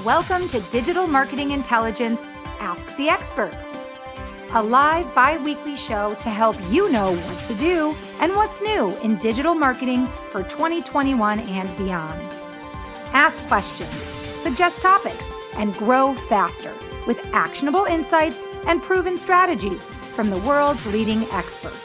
Welcome to Digital Marketing Intelligence Ask the Experts, a live bi-weekly show to help you know what to do and what's new in digital marketing for 2021 and beyond. Ask questions, suggest topics, and grow faster with actionable insights and proven strategies from the world's leading experts.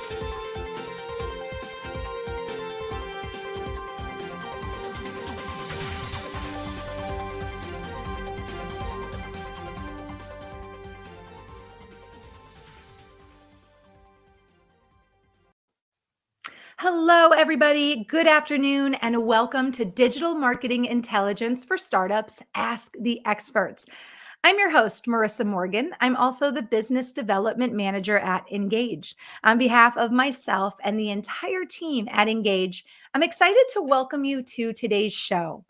Hello, everybody. Good afternoon, and welcome to Digital Marketing Intelligence for Startups Ask the Experts. I'm your host, Marissa Morgan. I'm also the Business Development Manager at Engage. On behalf of myself and the entire team at Engage, I'm excited to welcome you to today's show.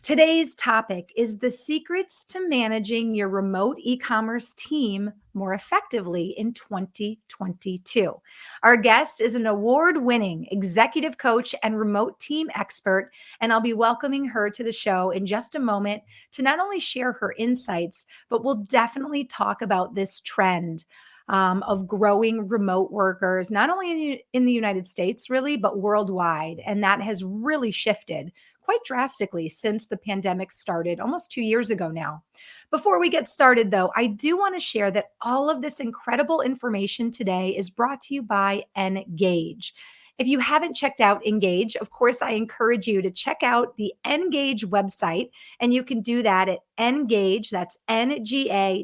Today's topic is the secrets to managing your remote e-commerce team more effectively in 2022. Our guest is an award-winning executive coach and remote team expert, and I'll be welcoming her to the show in just a moment to not only share her insights, but we'll definitely talk about this trend of growing remote workers, not only in the United States, really, but worldwide. And that has really shifted quite drastically since the pandemic started almost 2 years ago now. Before we get started, though, I do want to share that all of this incredible information today is brought to you by Engage. If you haven't checked out Engage, of course, I encourage you to check out the Engage website, and you can do that at Engage, that's NGAGGE.com.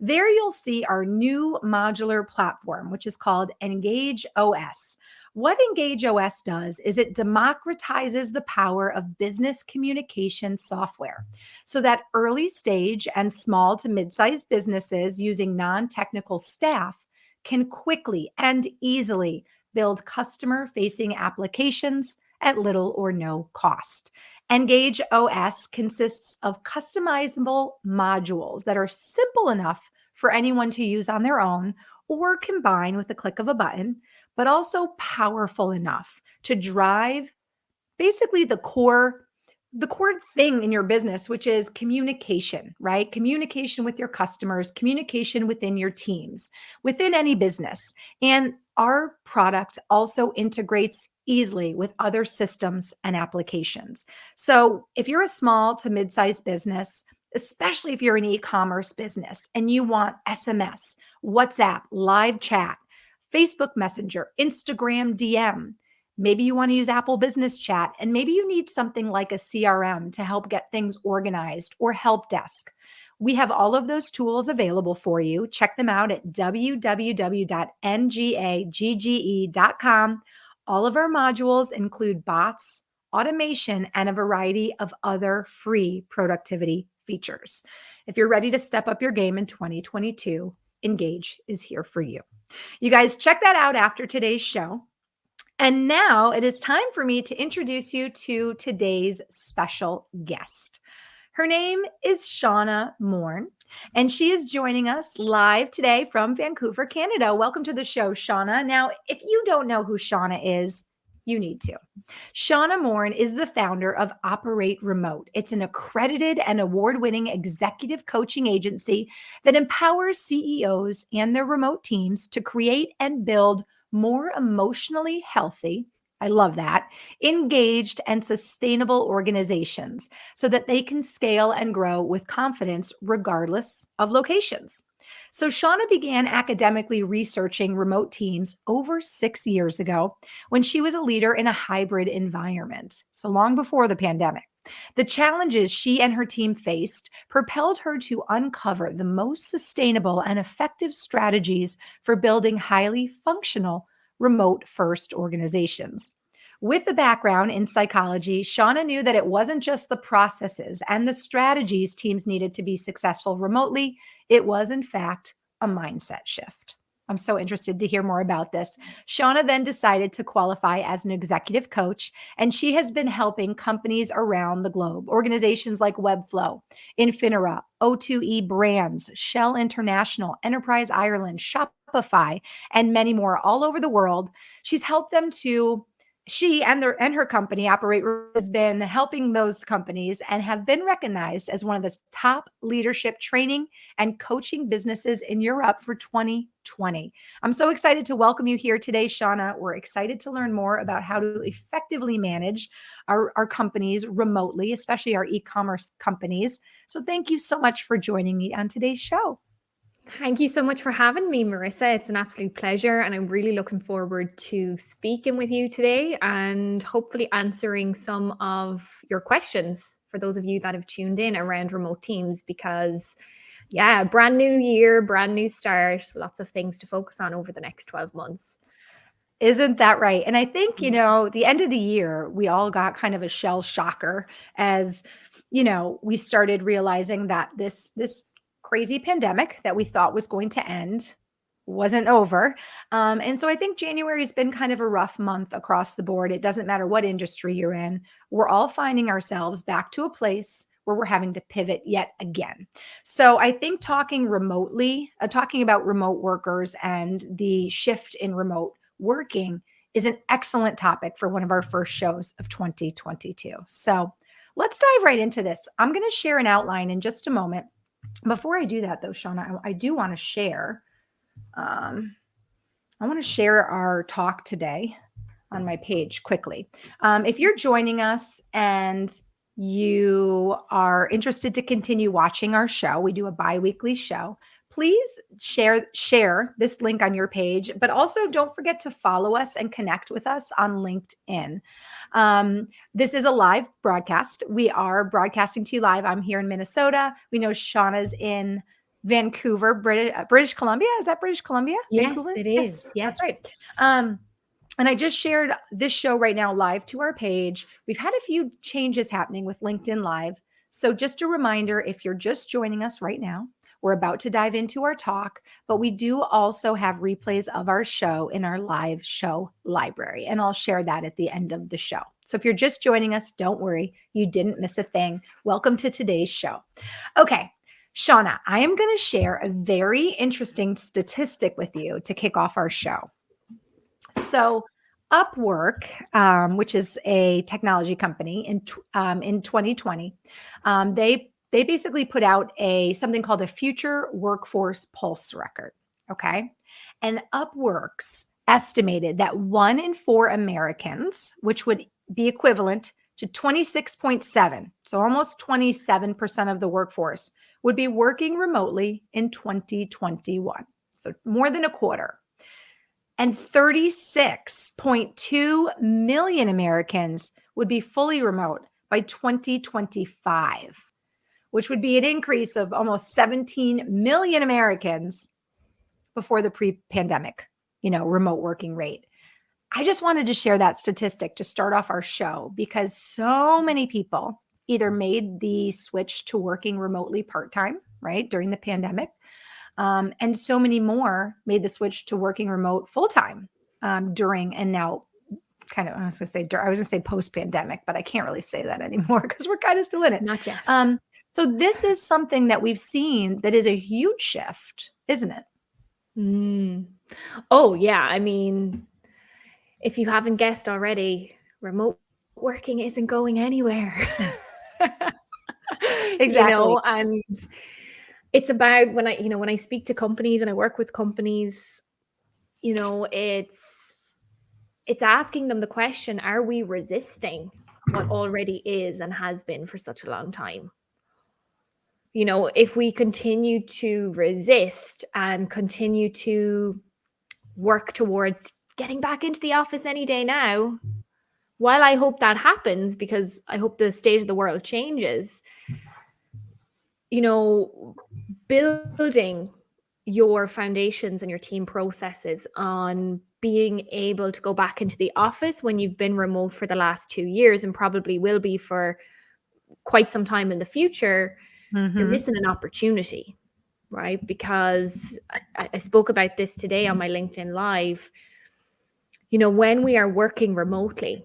There you'll see our new modular platform, which is called Engage OS. What Engage OS does is it democratizes the power of business communication software so that early stage and small to mid-sized businesses using non-technical staff can quickly and easily build customer-facing applications at little or no cost. Engage OS consists of customizable modules that are simple enough for anyone to use on their own or combine with the click of a button, but also powerful enough to drive basically the core thing in your business, which is communication, right? Communication with your customers, communication within your teams, within any business. And our product also integrates easily with other systems and applications. So if you're a small to mid-sized business, especially if you're an e-commerce business and you want SMS, WhatsApp, live chat, Facebook Messenger, Instagram DM. Maybe you want to use Apple Business Chat, and maybe you need something like a CRM to help get things organized or help desk. We have all of those tools available for you. Check them out at www.ngagge.com. All of our modules include bots, automation, and a variety of other free productivity features. If you're ready to step up your game in 2022, Engage is here for you. You guys check that out after today's show. And now it is time for me to introduce you to today's special guest. Her name is Shauna Moran, and she is joining us live today from Vancouver, Canada. Welcome to the show, Shauna. Now, if you don't know who Shauna is, you need to. Shauna Moran is the founder of Operate Remote. It's an accredited and award-winning executive coaching agency that empowers CEOs and their remote teams to create and build more emotionally healthy, I love that, engaged and sustainable organizations so that they can scale and grow with confidence regardless of locations. So Shauna began academically researching remote teams over 6 years ago when she was a leader in a hybrid environment, so long before the pandemic. The challenges she and her team faced propelled her to uncover the most sustainable and effective strategies for building highly functional remote-first organizations. With a background in psychology, Shauna knew that it wasn't just the processes and the strategies teams needed to be successful remotely. It was, in fact, a mindset shift. I'm so interested to hear more about this. Shauna then decided to qualify as an executive coach, and she has been helping companies around the globe, organizations like Webflow, Infinera, O2E Brands, Shell International, Enterprise Ireland, Shopify, and many more all over the world. She's helped them to she and her company operate has been helping those companies and have been recognized as one of the top leadership training and coaching businesses in Europe for 2020. I'm so excited to welcome you here today, Shauna. We're excited to learn more about how to effectively manage our companies remotely, especially our e-commerce companies. So thank you so much for joining me on today's show. Thank you so much for having me, Marissa. It's an absolute pleasure, and I'm really looking forward to speaking with you today and hopefully answering some of your questions for those of you that have tuned in around remote teams because, yeah, brand new year, brand new start, lots of things to focus on over the next 12 months. Isn't that right? And I think, the end of the year, we all got kind of a shell shocker as, we started realizing that this crazy pandemic that we thought was going to end wasn't over. And so I think January has been kind of a rough month across the board. It doesn't matter what industry you're in. We're all finding ourselves back to a place where we're having to pivot yet again. So I think talking about remote workers and the shift in remote working is an excellent topic for one of our first shows of 2022. So let's dive right into this. I'm going to share an outline in just a moment. Before I do that, though, Shauna, I do want to share. I want to share our talk today on my page quickly. If you're joining us and you are interested to continue watching our show, we do a bi-weekly show. Please share this link on your page, but also don't forget to follow us and connect with us on LinkedIn. This is a live broadcast. We are broadcasting to you live. I'm here in Minnesota. We know Shauna's in Vancouver, British Columbia. Is that British Columbia? Yes, Vancouver? it is. Yes. That's right. And I just shared this show right now live to our page. We've had a few changes happening with LinkedIn Live. So just a reminder, if you're just joining us right now, we're about to dive into our talk, but we do also have replays of our show in our live show library. And I'll share that at the end of the show. So if you're just joining us, don't worry, you didn't miss a thing. Welcome to today's show. Okay, Shauna, I am going to share a very interesting statistic with you to kick off our show. So Upwork, which is a technology company in 2020, they basically put out something called a Future Workforce Pulse Record. Okay, and Upwork's estimated that 1 in 4 Americans, which would be equivalent to 26.7, so almost 27% of the workforce, would be working remotely in 2021. So more than a quarter. And 36.2 million Americans would be fully remote by 2025, which would be an increase of almost 17 million Americans before the pre-pandemic, remote working rate. I just wanted to share that statistic to start off our show because so many people either made the switch to working remotely part-time, right, during the pandemic, and so many more made the switch to working remote full-time during and now I was going to say post-pandemic, but I can't really say that anymore because we're kind of still in it. Not yet. So this is something that we've seen that is a huge shift, isn't it? Oh, yeah. I mean, if you haven't guessed already, remote working isn't going anywhere. Exactly. And it's about when I speak to companies and I work with companies, it's asking them the question, are we resisting what already is and has been for such a long time? If we continue to resist and continue to work towards getting back into the office any day now, while I hope that happens because I hope the state of the world changes, building your foundations and your team processes on being able to go back into the office when you've been remote for the last 2 years and probably will be for quite some time in the future, you're missing an opportunity, right? Because I spoke about this today on my LinkedIn Live. When we are working remotely,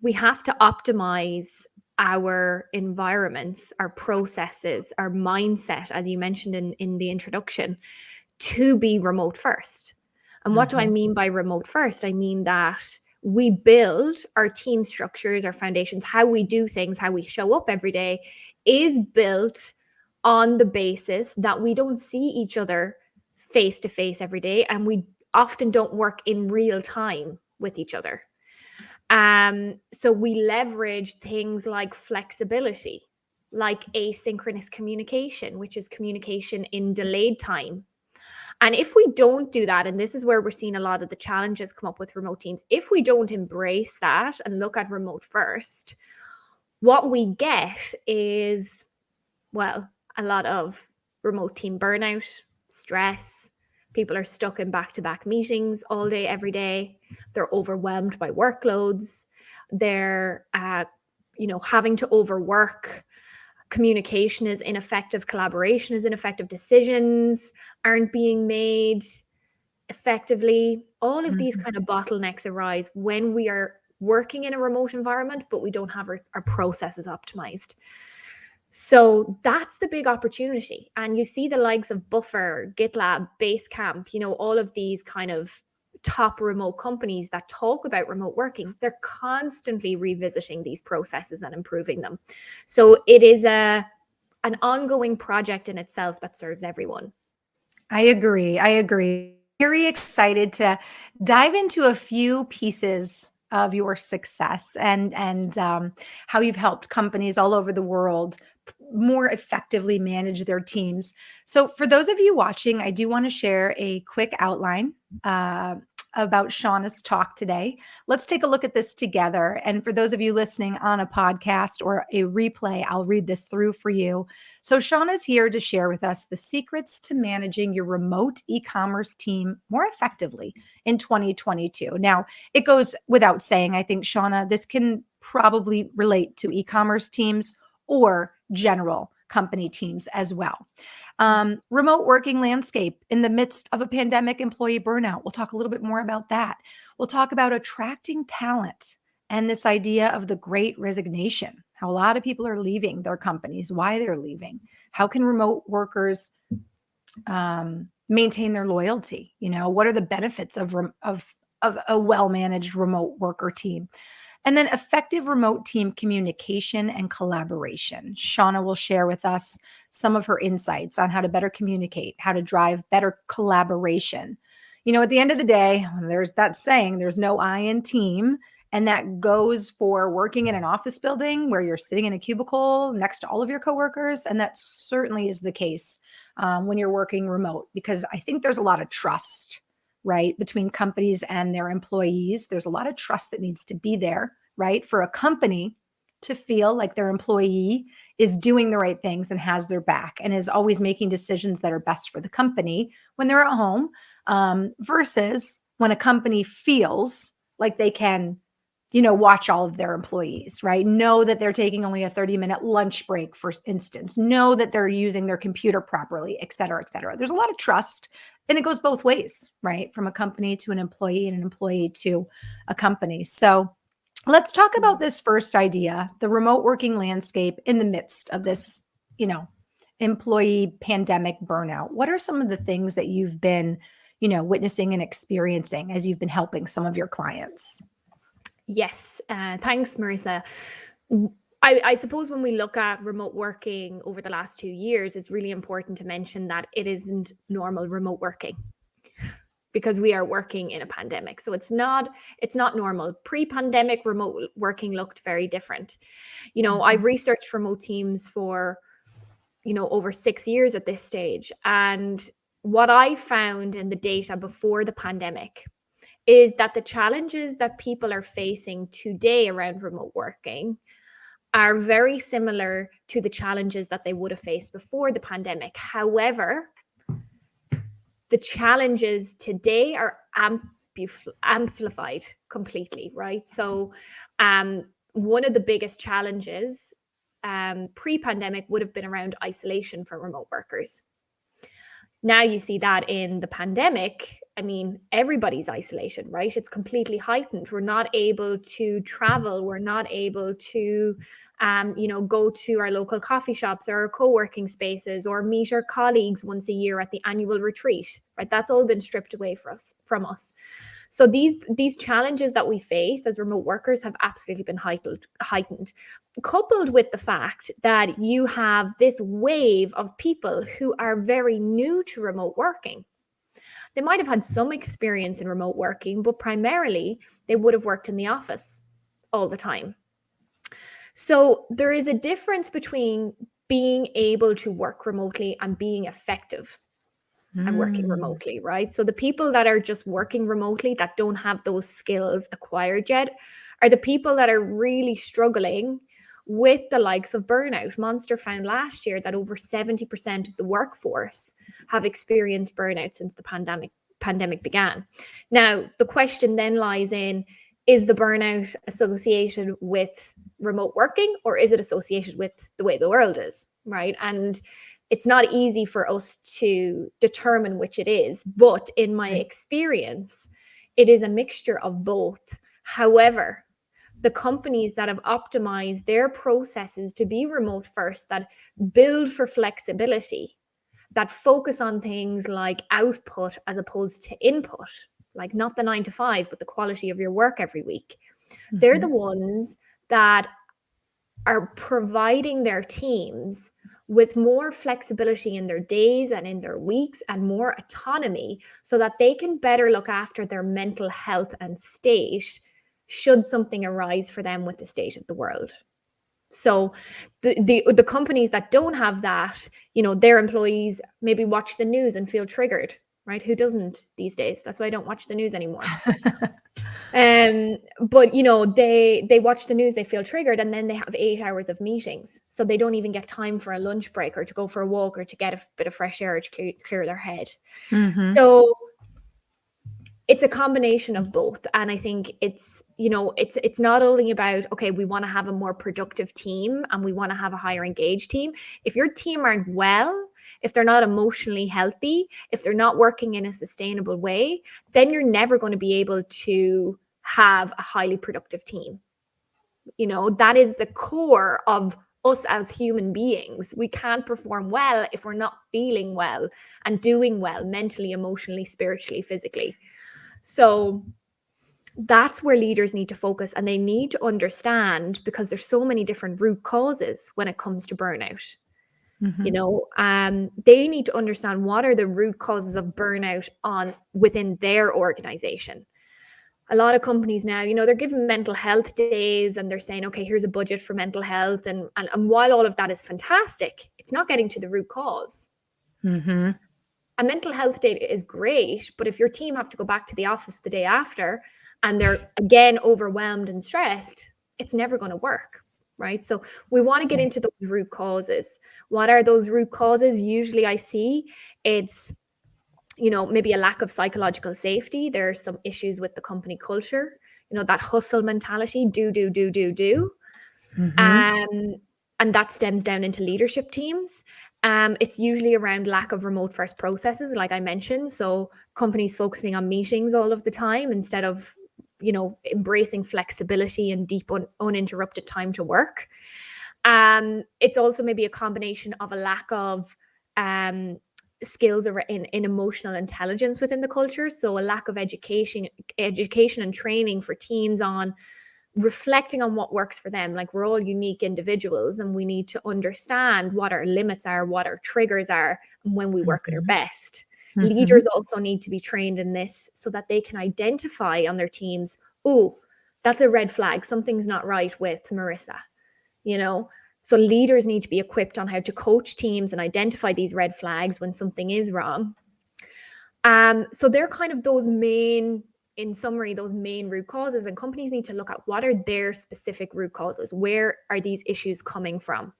we have to optimize our environments, our processes, our mindset, as you mentioned in the introduction, to be remote first. And what do I mean by remote first? I mean that we build our team structures, our foundations, how we do things, how we show up every day is built on the basis that we don't see each other face to face every day, and we often don't work in real time with each other. So we leverage things like flexibility, like asynchronous communication, which is communication in delayed time. And if we don't do that, and this is where we're seeing a lot of the challenges come up with remote teams, if we don't embrace that and look at remote first, what we get is, well, a lot of remote team burnout, stress. People are stuck in back-to-back meetings all day, every day. They're overwhelmed by workloads. They're, having to overwork. Communication is ineffective. Collaboration is ineffective. Decisions aren't being made effectively. All of these kind of bottlenecks arise when we are working in a remote environment, but we don't have our processes optimized. So that's the big opportunity. And you see the likes of Buffer, GitLab, Basecamp, all of these kind of top remote companies that talk about remote working. They're constantly revisiting these processes and improving them. So it is an ongoing project in itself that serves everyone. I agree. I agree. Very excited to dive into a few pieces of your success and how you've helped companies all over the world more effectively manage their teams. So, for those of you watching, I do want to share a quick outline about Shauna's talk today. Let's take a look at this together. And for those of you listening on a podcast or a replay, I'll read this through for you. So, Shauna's here to share with us the secrets to managing your remote e-commerce team more effectively in 2022. Now, it goes without saying, I think, Shauna, this can probably relate to e-commerce teams or general company teams as well. Remote working landscape in the midst of a pandemic, employee burnout. We'll talk a little bit more about that. We'll talk about attracting talent and this idea of the great resignation, how a lot of people are leaving their companies, why they're leaving. How can remote workers maintain their loyalty? What are the benefits of a well-managed remote worker team? And then effective remote team communication and collaboration. Shauna will share with us some of her insights on how to better communicate, how to drive better collaboration. At the end of the day, there's that saying, there's no I in team. And that goes for working in an office building where you're sitting in a cubicle next to all of your coworkers. And that certainly is the case when you're working remote, because I think there's a lot of trust, right, between companies and their employees. There's a lot of trust that needs to be there, right, for a company to feel like their employee is doing the right things and has their back and is always making decisions that are best for the company when they're at home, versus when a company feels like they can, watch all of their employees, right? Know that they're taking only a 30-minute lunch break, for instance. Know that they're using their computer properly, et cetera, et cetera. There's a lot of trust. And it goes both ways, right? From a company to an employee and an employee to a company. So let's talk about this first idea, the remote working landscape in the midst of this, employee pandemic burnout. What are some of the things that you've been, witnessing and experiencing as you've been helping some of your clients? Yes. Thanks, Marissa. I suppose when we look at remote working over the last 2 years, it's really important to mention that it isn't normal remote working because we are working in a pandemic. So it's not normal. Pre-pandemic remote working looked very different. I've researched remote teams for, over 6 years at this stage. And what I found in the data before the pandemic is that the challenges that people are facing today around remote working are very similar to the challenges that they would have faced before the pandemic. However, the challenges today are amplified completely, right? So one of the biggest challenges pre-pandemic would have been around isolation for remote workers. Now you see that in the pandemic, everybody's isolated, right? It's completely heightened. We're not able to travel. We're not able to, go to our local coffee shops or our co-working spaces or meet our colleagues once a year at the annual retreat, right? That's all been stripped away from us. So these challenges that we face as remote workers have absolutely been heightened, coupled with the fact that you have this wave of people who are very new to remote working. They might have had some experience in remote working, but primarily they would have worked in the office all the time. So there is a difference between being able to work remotely and being effective and working remotely, right? So the people that are just working remotely that don't have those skills acquired yet are the people that are really struggling with the likes of burnout. Monster found last year that over 70% of the workforce have experienced burnout since the pandemic began. Now, the question then lies in, is the burnout associated with remote working, or is it associated with the way the world is, right? And it's not easy for us to determine which it is, but in my experience, it is a mixture of both. However, the companies that have optimized their processes to be remote first, that build for flexibility, that focus on things like output as opposed to input, like not the 9 to 5, but the quality of your work every week. They're the ones that are providing their teams with more flexibility in their days and in their weeks and more autonomy so that they can better look after their mental health and state should something arise for them with the state of the world. So the companies that don't have that, their employees maybe watch the news and feel triggered, right? Who doesn't these days? That's why I don't watch the news anymore. But they watch the news, they feel triggered, and then they have 8 hours of meetings. So they don't even get time for a lunch break or to go for a walk or to get a bit of fresh air to clear their head. So it's a combination of both. And I think it's not only about, okay, we want to have a more productive team and we want to have a higher engaged team. If your team aren't well, if they're not emotionally healthy, if they're not working in a sustainable way, then you're never going to be able to have a highly productive team. That is the core of us as human beings. We can't perform well if we're not feeling well and doing well mentally, emotionally, spiritually, physically. So that's where leaders need to focus, and they need to understand, because there's so many different root causes when it comes to burnout. They need to understand what are the root causes of burnout within their organization. A lot of companies now, they're giving mental health days and they're saying, okay, here's a budget for mental health. And while all of that is fantastic, it's not getting to the root cause. A mental health day is great, but if your team have to go back to the office the day after and they're again overwhelmed and stressed, it's never going to work, right? So we want to get into those root causes. What are those root causes? Usually I see it's, maybe a lack of psychological safety. There are some issues with the company culture, that hustle mentality, do. And that stems down into leadership teams. It's usually around lack of remote first processes, like I mentioned. So companies focusing on meetings all of the time instead of, embracing flexibility and deep uninterrupted time to work. It's also maybe a combination of a lack of skills in emotional intelligence within the culture. So a lack of education and training for teams on reflecting on what works for them. Like, we're all unique individuals and we need to understand what our limits are, what our triggers are, and when we work at our best. Leaders also need to be trained in this so that they can identify on their teams, oh, that's a red flag. Something's not right with Marissa, So leaders need to be equipped on how to coach teams and identify these red flags when something is wrong. So they're kind of in summary, those main root causes, and companies need to look at what are their specific root causes. Where are these issues coming from?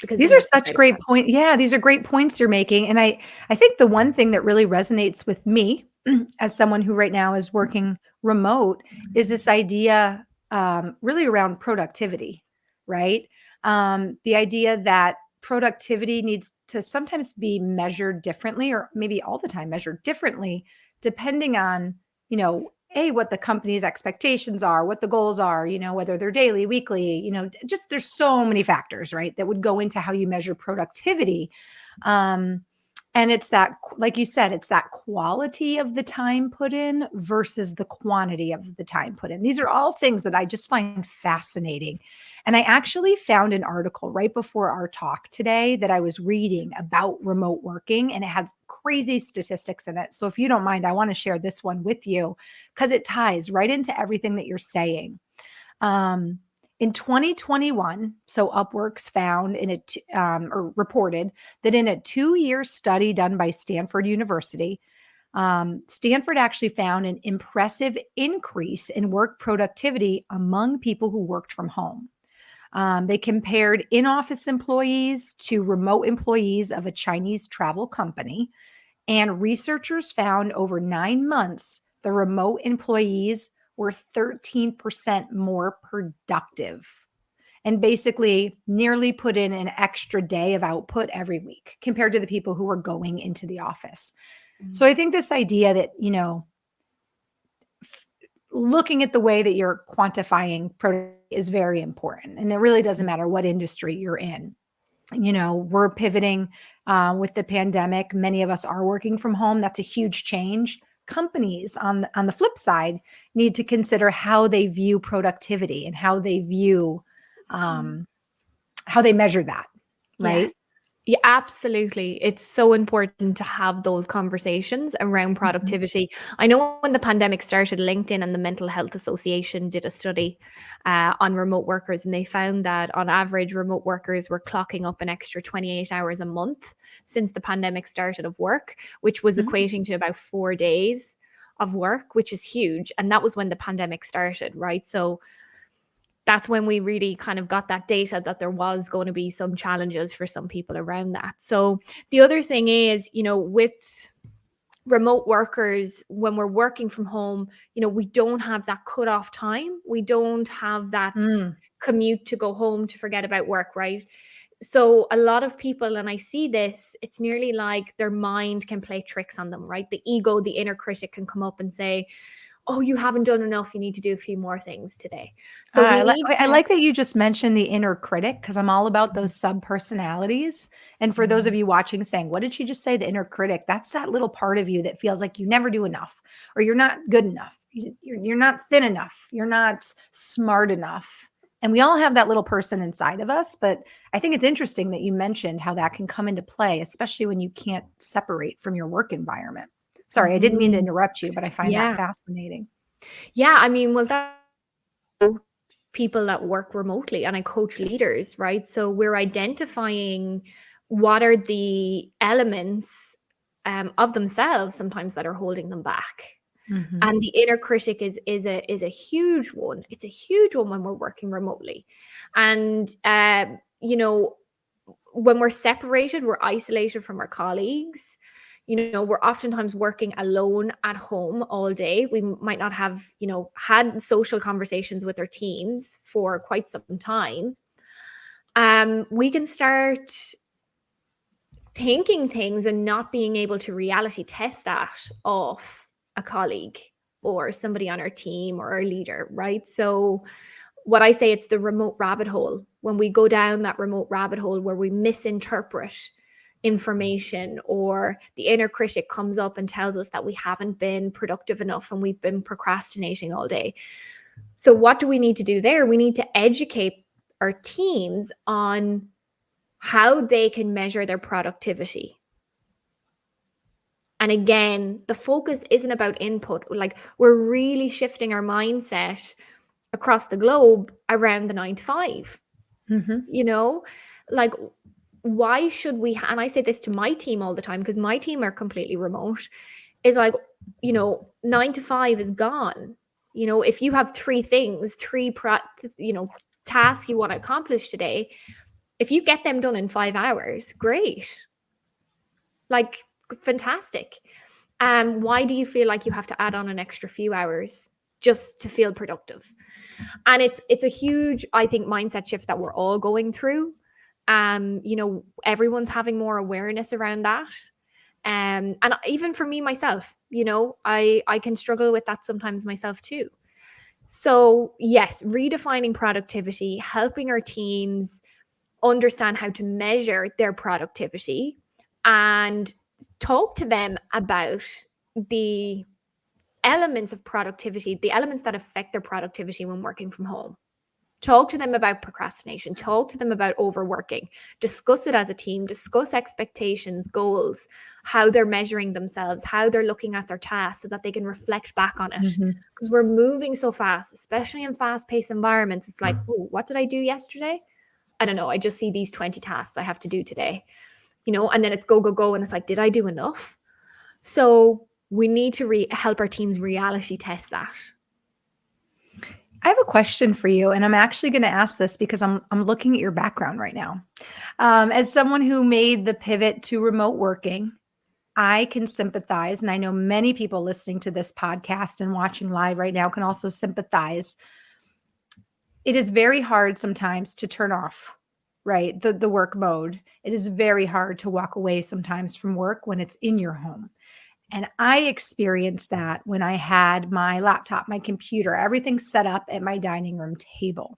Because these are such great points. Yeah, these are great points you're making. And I think the one thing that really resonates with me as someone who right now is working remote is this idea really around productivity, right? The idea that productivity needs to sometimes be measured differently, or maybe all the time measured differently, depending on, what the company's expectations are, what the goals are, whether they're daily, weekly, there's so many factors, right, that would go into how you measure productivity. And it's that, like you said, it's that quality of the time put in versus the quantity of the time put in. These are all things that I just find fascinating. And I actually found an article right before our talk today that I was reading about remote working, and it had crazy statistics in it. So if you don't mind, I want to share this one with you because it ties right into everything that you're saying. Um, in 2021, so Upworks found or reported that in a 2-year study done by Stanford University, Stanford actually found an impressive increase in work productivity among people who worked from home. They compared in office employees to remote employees of a Chinese travel company. And researchers found over 9 months, the remote employees were 13% more productive and basically nearly put in an extra day of output every week compared to the people who were going into the office. So I think this idea that, looking at the way that you're quantifying productivity is very important. And it really doesn't matter what industry you're in. We're pivoting with the pandemic. Many of us are working from home. That's a huge change. Companies on the flip side need to consider how they view productivity and how they view how they measure that, right? Yes. Yeah, absolutely. It's so important to have those conversations around Mhm. productivity. I know when the pandemic started, LinkedIn and the Mental Health Association did a study on remote workers, and they found that on average, remote workers were clocking up an extra 28 hours a month since the pandemic started of work, which was Mhm. equating to about 4 days of work, which is huge. And that was when the pandemic started, right? So that's when we really kind of got that data that there was going to be some challenges for some people around that. So the other thing is, with remote workers, when we're working from home, we don't have that cutoff time. We don't have that Mm. commute to go home to forget about work, right? So a lot of people, and I see this, it's nearly like their mind can play tricks on them, right? The ego, the inner critic can come up and say, oh, you haven't done enough. You need to do a few more things today. So we I like need I to. like that you just mentioned the inner critic because I'm all about those sub personalities. And for those Mhm. of you watching saying, what did she just say? The inner critic, that's that little part of you that feels like you never do enough or you're not good enough. You're not thin enough. You're not smart enough. And we all have that little person inside of us. But I think it's interesting that you mentioned how that can come into play, especially when you can't separate from your work environment. Sorry, I didn't mean to Mhm. interrupt you, but I find that Yeah. fascinating. Yeah, I mean, well, that people that work remotely, and I coach leaders, right? So we're identifying what are the elements of themselves sometimes that are holding them back. Mhm. And the inner critic is a huge one. It's a huge one when we're working remotely. And when we're separated, we're isolated from our colleagues. We're oftentimes working alone at home all day. We might not have, had social conversations with our teams for quite some time. We can start thinking things and not being able to reality test that off a colleague or somebody on our team or our leader, right? So what I say, it's the remote rabbit hole. When we go down that remote rabbit hole where we misinterpret information, or the inner critic comes up and tells us that we haven't been productive enough and we've been procrastinating all day. So what do we need to do there? We need to educate our teams on how they can measure their productivity. And again, the focus isn't about input. Like, we're really shifting our mindset across the globe around the 9 to 5. Mhm. you know like, why should we and I say this to my team all the time, because my team are completely remote, is like, 9 to 5 is gone. If you have three things, tasks you want to accomplish today, if you get them done in 5 hours, great. Like, fantastic. Why do you feel like you have to add on an extra few hours just to feel productive? And it's a huge, I think, mindset shift that we're all going through. Everyone's having more awareness around that. And even for me myself, I can struggle with that sometimes myself too. So yes, redefining productivity, helping our teams understand how to measure their productivity, and talk to them about the elements of productivity, the elements that affect their productivity when working from home. Talk to them about procrastination, talk to them about overworking, discuss it as a team, discuss expectations, goals, how they're measuring themselves, how they're looking at their tasks so that they can reflect back on it. Because we're moving so fast, especially in fast-paced environments. It's like, oh, what did I do yesterday? I don't know. I just see these 20 tasks I have to do today, and then it's go, go, go. And it's like, did I do enough? So we need to help our teams reality test that. I have a question for you, and I'm actually going to ask this because I'm looking at your background right now. As someone who made the pivot to remote working, I can sympathize, and I know many people listening to this podcast and watching live right now can also sympathize. It is very hard sometimes to turn off, right? The work mode. It is very hard to walk away sometimes from work when it's in your home. And I experienced that when I had my laptop, my computer, everything set up at my dining room table.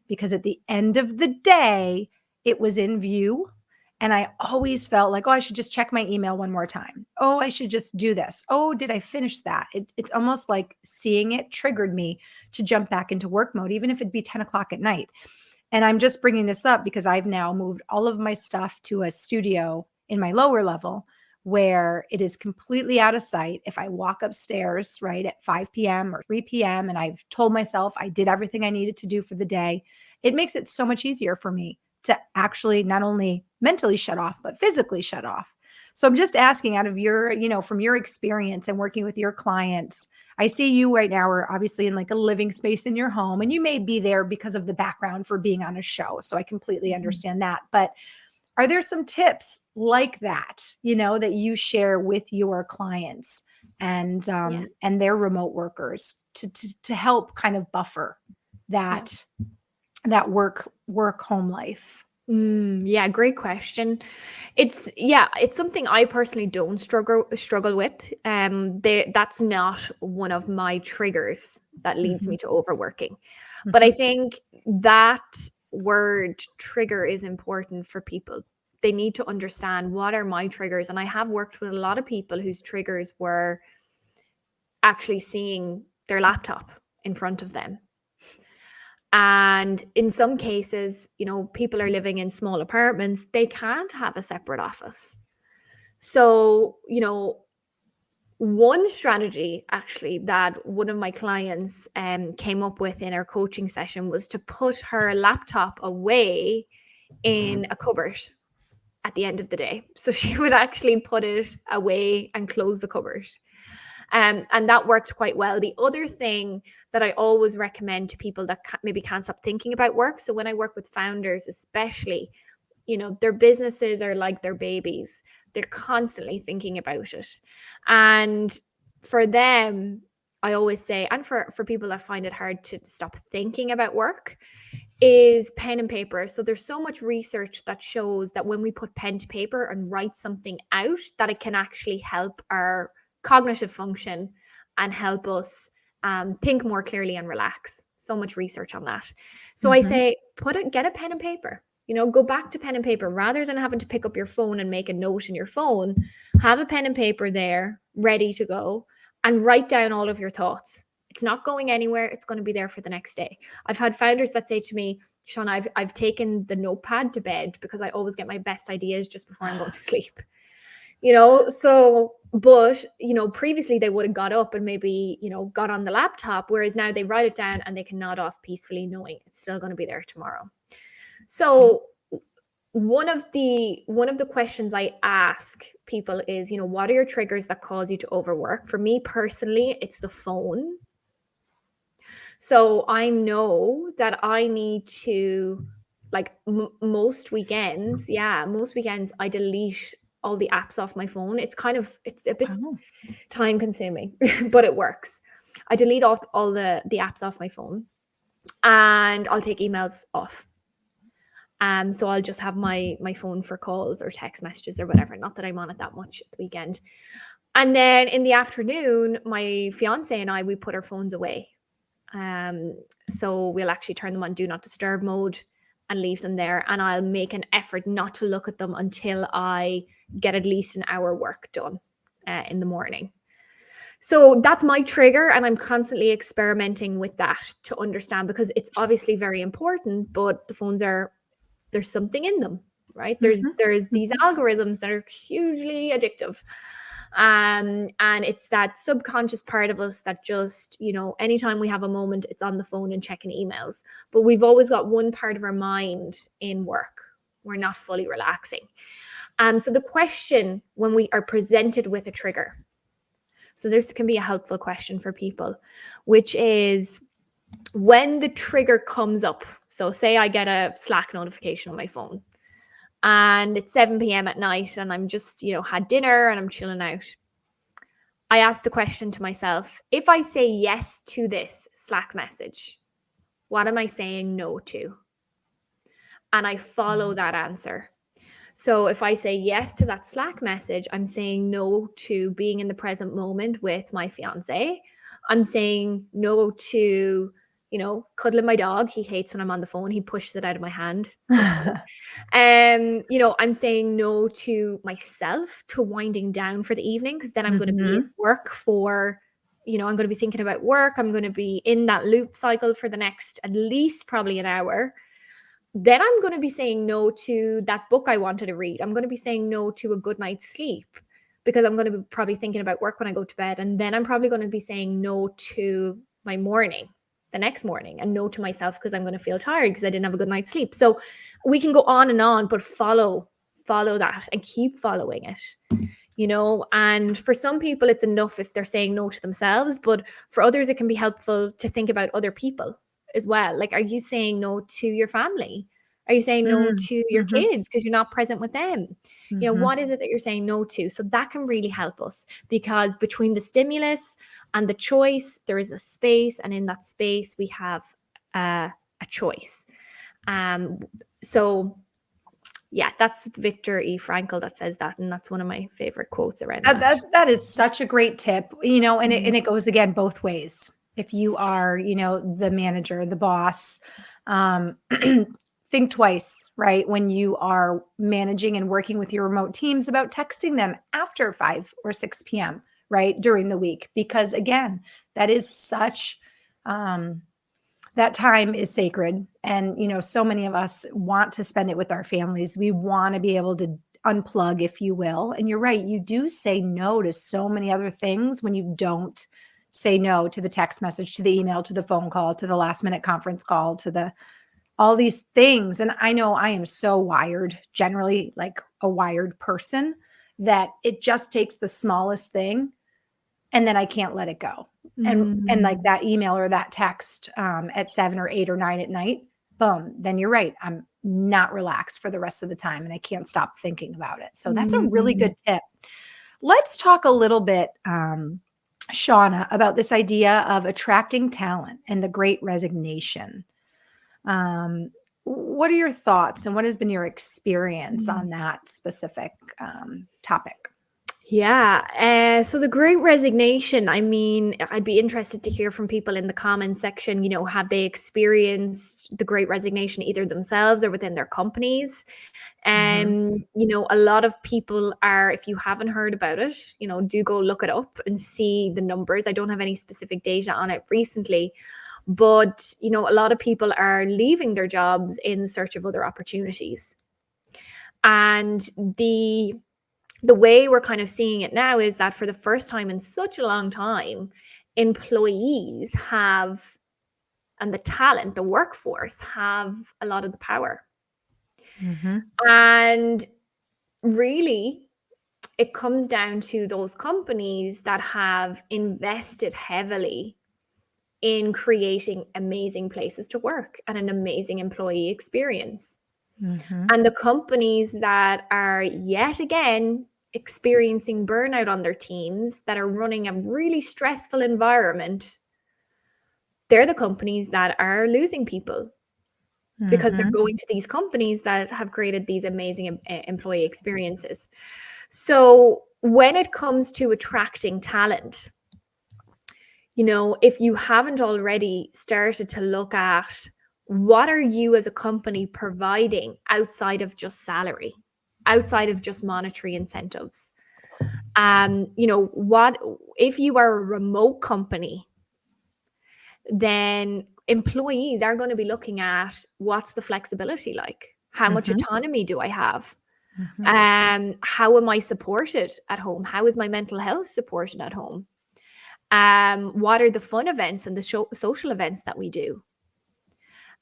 Because at the end of the day, it was in view. And I always felt like, oh, I should just check my email one more time. Oh, I should just do this. Oh, did I finish that? It's almost like seeing it triggered me to jump back into work mode, even if it'd be 10 o'clock at night. And I'm just bringing this up because I've now moved all of my stuff to a studio in my lower level where it is completely out of sight. If I walk upstairs, right, at 5 p.m. or 3 p.m., and I've told myself I did everything I needed to do for the day, it makes it so much easier for me to actually not only mentally shut off, but physically shut off. So I'm just asking out of your, from your experience and working with your clients, I see you right now are obviously in like a living space in your home, and you may be there because of the background for being on a show. So I completely understand that. But are there some tips like that, that you share with your clients and Yes. and their remote workers to help kind of buffer that work home life? Yeah, great question. It's something I personally don't struggle with. That's not one of my triggers that leads me to overworking. But I think that word trigger is important for people. They need to understand what are my triggers. And I have worked with a lot of people whose triggers were actually seeing their laptop in front of them. And in some cases, people are living in small apartments. They can't have a separate office. So, one strategy actually that one of my clients came up with in our coaching session was to put her laptop away in a cupboard at the end of the day. So she would actually put it away and close the cupboard. And that worked quite well. The other thing that I always recommend to people that maybe can't stop thinking about work. So when I work with founders, especially, their businesses are like their babies. They're constantly thinking about it. And for them, I always say, and for people that find it hard to stop thinking about work, is pen and paper. So there's so much research that shows that when we put pen to paper and write something out, that it can actually help our cognitive function and help us think more clearly and relax. So much research on that. So I say, get a pen and paper. Go back to pen and paper rather than having to pick up your phone and make a note in your phone. Have a pen and paper there ready to go and write down all of your thoughts. It's not going anywhere. It's going to be there for the next day. I've had founders that say to me, Shauna, I've taken the notepad to bed because I always get my best ideas just before I'm going to sleep. But previously they would have got up and maybe, got on the laptop, whereas now they write it down and they can nod off peacefully knowing it's still going to be there tomorrow. So one of the questions I ask people is, what are your triggers that cause you to overwork? For me personally, it's the phone. So I know that I need to, like most weekends, I delete all the apps off my phone. It's a bit time consuming, but it works. I delete off all the apps off my phone and I'll take emails off. So I'll just have my phone for calls or text messages or whatever. Not that I'm on it that much at the weekend. And then in the afternoon, my fiance and I, we put our phones away. So we'll actually turn them on do not disturb mode. and leave them there. And I'll make an effort not to look at them until I get at least an hour work done in the morning. So that's my trigger, and I'm constantly experimenting with that to understand, because it's obviously very important, but the phones there's something in them, right? There's these algorithms that are hugely addictive. And it's that subconscious part of us that just, anytime we have a moment, it's on the phone and checking emails. But we've always got one part of our mind in work. We're not fully relaxing. So the question when we are presented with a trigger, so this can be a helpful question for people, which is when the trigger comes up. So say I get a Slack notification on my phone and it's 7 p.m. at night and I'm just, had dinner and I'm chilling out. I ask the question to myself, if I say yes to this Slack message, what am I saying no to? And I follow that answer. So if I say yes to that Slack message, I'm saying no to being in the present moment with my fiance. I'm saying no to, cuddling my dog. He hates when I'm on the phone. He pushes it out of my hand. So I'm saying no to myself, to winding down for the evening, because then I'm going to be at work for, I'm going to be thinking about work. I'm going to be in that loop cycle for the next at least probably an hour. Then I'm going to be saying no to that book I wanted to read. I'm going to be saying no to a good night's sleep because I'm going to be probably thinking about work when I go to bed. And then I'm probably going to be saying no to my morning, the next morning, and no to myself because I'm going to feel tired because I didn't have a good night's sleep. So we can go on, but follow that and keep following it. And for some people, it's enough if they're saying no to themselves. But for others, it can be helpful to think about other people as well. Like, are you saying no to your family? Are you saying no to your kids because you're not present with them? What is it that you're saying no to? So that can really help us, because between the stimulus and the choice, there is a space. And in that space, we have a choice. So yeah, that's Viktor E. Frankl that says that. And that's one of my favorite quotes around that. That is such a great tip, and it goes again both ways. If you are, the manager, the boss, think twice, right? When you are managing and working with your remote teams about texting them after 5 or 6 p.m., right? During the week, because again, that is such, that time is sacred. And, so many of us want to spend it with our families. We want to be able to unplug, if you will. And you're right. You do say no to so many other things when you don't say no to the text message, to the email, to the phone call, to the last minute conference call, to all these things. And I know I am so wired, generally like a wired person, that it just takes the smallest thing and then I can't let it go. And like that email or that text at 7 or 8 or 9 at night, boom, then you're right. I'm not relaxed for the rest of the time and I can't stop thinking about it. So that's a really good tip. Let's talk a little bit, Shauna, about this idea of attracting talent and the Great Resignation. What are your thoughts and what has been your experience on that specific topic? Yeah. So the Great Resignation, I mean, I'd be interested to hear from people in the comment section, have they experienced the Great Resignation either themselves or within their companies? And, a lot of people are, if you haven't heard about it, do go look it up and see the numbers. I don't have any specific data on it recently, but, a lot of people are leaving their jobs in search of other opportunities. And the way we're kind of seeing it now is that for the first time in such a long time, employees have, and the talent, the workforce have a lot of the power. And really, it comes down to those companies that have invested heavily in creating amazing places to work and an amazing employee experience. And the companies that are yet again experiencing burnout on their teams, that are running a really stressful environment, they're the companies that are losing people because they're going to these companies that have created these amazing employee experiences. So when it comes to attracting talent, if you haven't already started to look at What are you as a company providing outside of just salary, outside of just monetary incentives? What if you are a remote company, then employees are going to be looking at what's the flexibility like? How much Mhm, autonomy do I have? mhm, How am I supported at home? How is my mental health supported at home? What are the fun events and the social events that we do?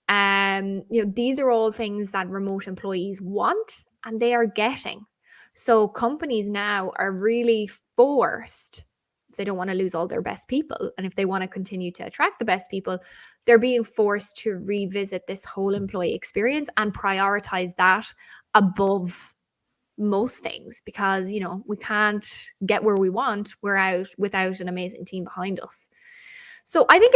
These are all things that remote employees want and they are getting. So companies now are really forced, if they don't want to lose all their best people, and if they want to continue to attract the best people, they're being forced to revisit this whole employee experience and prioritize that above most things, because we can't get where we want without an amazing team behind us. So I think